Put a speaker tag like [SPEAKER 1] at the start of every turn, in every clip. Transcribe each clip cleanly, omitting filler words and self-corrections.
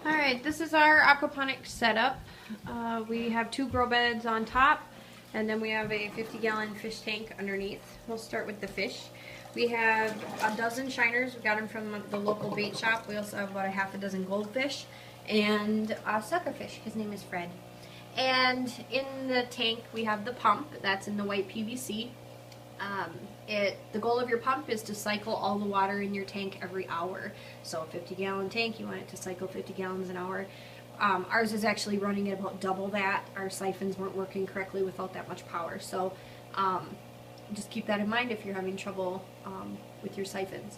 [SPEAKER 1] Alright, this is our aquaponics setup. We have 2 grow beds on top, and then we have a 50-gallon fish tank underneath. We'll start with the fish. We have a dozen shiners. We got them from the local bait shop. We also have about a half a dozen goldfish and a suckerfish. His name is Fred. And in the tank we have the pump. That's in the white PVC. The goal of your pump is to cycle all the water in your tank every hour. So a 50-gallon tank, you want it to cycle 50 gallons an hour. Ours is actually running at about double that. Our siphons weren't working correctly without that much power. So just keep that in mind if you're having trouble with your siphons.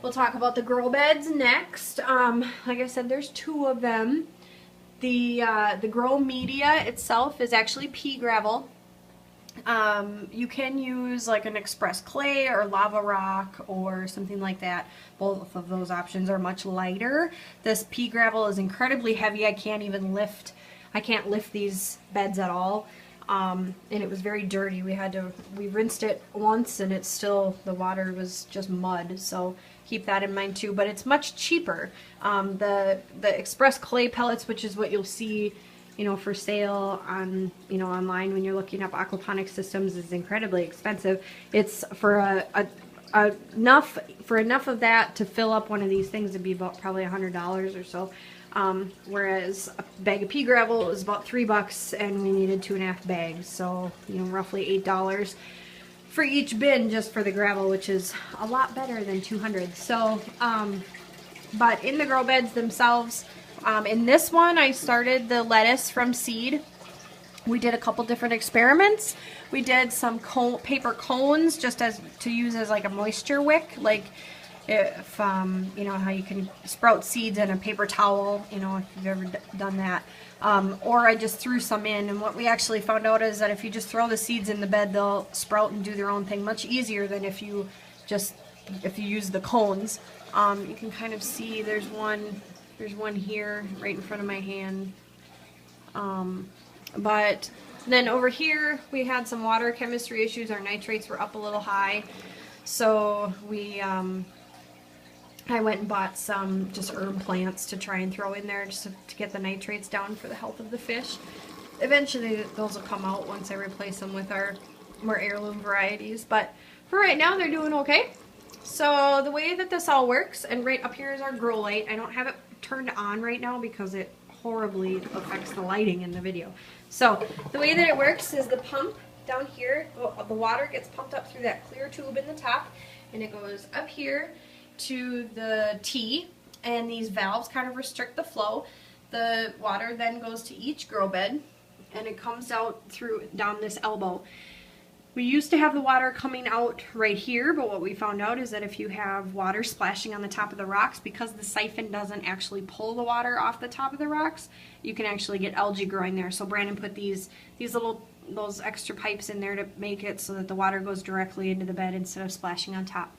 [SPEAKER 1] We'll talk about the grow beds next. Like I said, there's 2 of them. The grow media itself is actually pea gravel. You can use like an express clay or lava rock or something like that. Both of those options are much lighter. This pea gravel is incredibly heavy. I can't lift these beds at all. And it was very dirty. We rinsed it once and it's still, the water was just mud. So keep that in mind too, but it's much cheaper. The express clay pellets, which is what you'll see for sale on, online when you're looking up aquaponics systems, is incredibly expensive. It's for enough of that to fill up one of these things to be about probably $100 or so. Whereas a bag of pea gravel was about $3 and we needed 2.5 bags. So, roughly $8 for each bin just for the gravel, which is a lot better than $200. So, but in the grow beds themselves, in this one, I started the lettuce from seed. We did a couple different experiments. We did some paper cones just to use as like a moisture wick, like if how you can sprout seeds in a paper towel, if you've ever done that. Or I just threw some in, and what we actually found out is that if you just throw the seeds in the bed, they'll sprout and do their own thing much easier than if you use the cones. You can kind of see there's one here right in front of my hand. But then over here we had some water chemistry issues. Our nitrates were up a little high. So I went and bought some just herb plants to try and throw in there just to get the nitrates down for the health of the fish. Eventually those will come out once I replace them with our more heirloom varieties. But for right now they're doing okay. So the way that this all works, and right up here is our grow light. I don't have it turned on right now because it horribly affects the lighting in the video. So the way that it works is the pump down here, the water gets pumped up through that clear tube in the top, and it goes up here to the T, and these valves kind of restrict the flow. The water then goes to each grow bed, and it comes out down this elbow. We used to have the water coming out right here, but what we found out is that if you have water splashing on the top of the rocks, because the siphon doesn't actually pull the water off the top of the rocks, you can actually get algae growing there. So Brandon put those extra pipes in there to make it so that the water goes directly into the bed instead of splashing on top.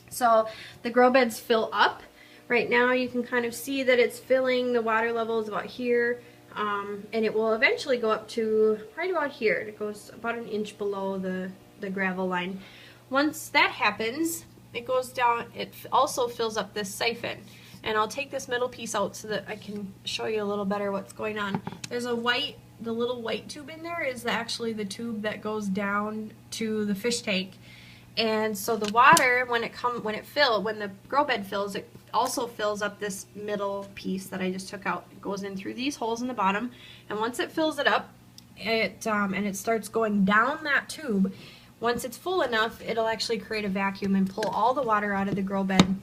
[SPEAKER 1] So the grow beds fill up. Right now you can kind of see that it's filling. The water level is about here. And it will eventually go up to right about here. It goes about an inch below the gravel line. Once that happens, it goes down, it also fills up this siphon. And I'll take this middle piece out so that I can show you a little better what's going on. There's the little white tube in there is actually the tube that goes down to the fish tank. And so the water, when the grow bed fills, it also fills up this middle piece that I just took out. It goes in through these holes in the bottom, and once it fills it up, and it starts going down that tube. Once it's full enough, it'll actually create a vacuum and pull all the water out of the grow bed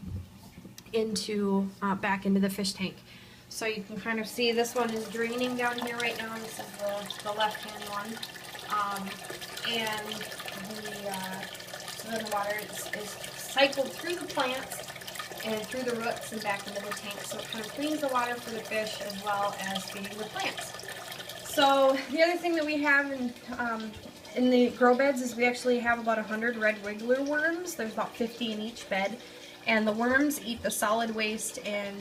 [SPEAKER 1] back into the fish tank. So you can kind of see this one is draining down here right now. This is the left-hand one, so then the water is cycled through the plants and through the roots and back into the tank. So it kind of cleans the water for the fish as well as feeding the plants. So the other thing that we have in the grow beds is we actually have about 100 red wiggler worms. There's about 50 in each bed. And the worms eat the solid waste and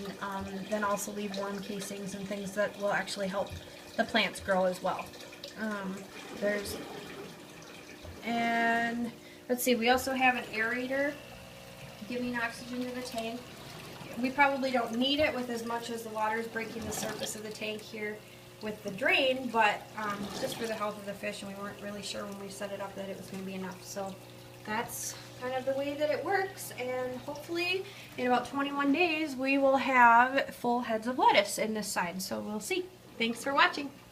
[SPEAKER 1] then also leave worm casings and things that will actually help the plants grow as well. And let's see, we also have an aerator giving oxygen to the tank. we probably don't need it with as much as the water is breaking the surface of the tank here with the drain, but just for the health of the fish, and we weren't really sure when we set it up that it was going to be enough. So that's kind of the way that it works, and hopefully in about 21 days we will have full heads of lettuce in this side. So we'll see. Thanks for watching.